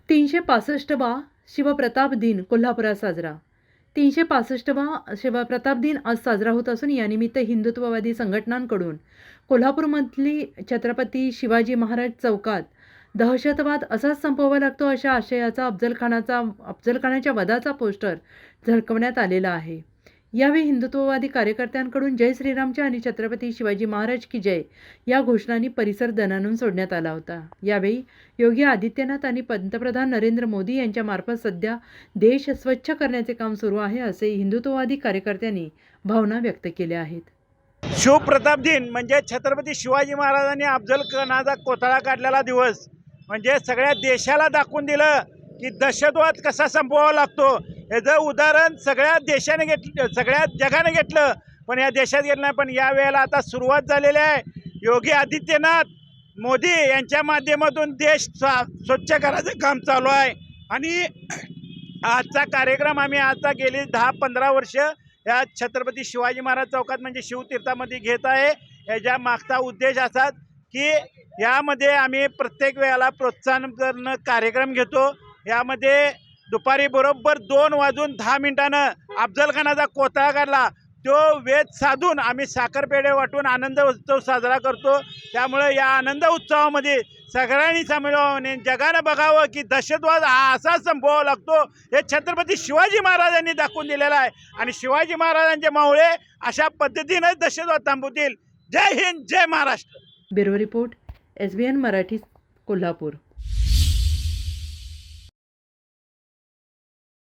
365वा शिवप्रताप दिन कोल्हापुरात साजरा. 365वा शिवप्रताप दिन आज साजरा होत असून यानिमित्त हिंदुत्ववादी संघटनांकडून कोल्हापूरमधली छत्रपती शिवाजी महाराज चौकात दहशतवाद असाच संपवावा लागतो अशा आशयाचा अफजलखानाच्या वधाचा पोस्टर झळकवण्यात आलेला आहे. यावेळी हिंदुत्ववादी कार्यकर्त्यांकडून जय श्रीरामच्या आणि छत्रपती शिवाजी महाराज की जय या घोषणांनी परिसर दणाणून सोडण्यात आला होता. यावेळी योगी आदित्यनाथ आणि पंतप्रधान नरेंद्र मोदी यांच्या मार्फत सध्या देश स्वच्छ करण्याचे काम सुरू आहे असे हिंदुत्ववादी कार्यकर्त्यांनी भावना व्यक्त केल्या आहेत. शिवप्रताप दिन म्हणजे छत्रपती शिवाजी महाराजांनी अफजलखानाचा कोथळा काढलेला दिवस. म्हणजे सगळ्या देशाला दाखवून दिलं की दहशतवाद कसा संपवावा लागतो. याचं उदाहरण सगळ्या देशाने घेतलं, सगळ्या जगाने घेतलं, पण या देशात घेतलं नाही. पण या वेळेला आता सुरुवात झालेली आहे. योगी आदित्यनाथ मोदी यांच्या माध्यमातून देश स्वच्छ करायचं काम चालू आहे. आणि आजचा कार्यक्रम आम्ही आता गेली 10-15 वर्ष या छत्रपती शिवाजी महाराज चौकात म्हणजे शिवतीर्थामध्ये घेत आहे. याच्या मागचा उद्देश असाच की यामध्ये आम्ही प्रत्येक वेळेला प्रोत्साहन करणं कार्यक्रम घेतो. यामध्ये दुपारी बरोबर 2:10 अफजलखानाचा कोथळा काढला. तो वेध साधून आम्ही साखरपेढे वाटून आनंद उत्सव साजरा करतो. त्यामुळे या आनंद उत्सवामध्ये सगळ्यांनी सामील व्हावं, जगानं बघावं की दहशतवाद हा असा संपवावा लागतो. हे छत्रपती शिवाजी महाराजांनी दाखवून दिलेलं आहे आणि शिवाजी महाराजांचे मावळे अशा पद्धतीनं दहशतवाद थांबवतील. जय हिंद, जय Maharashtra. Bureau report, SBN Marathi, Kolhapur.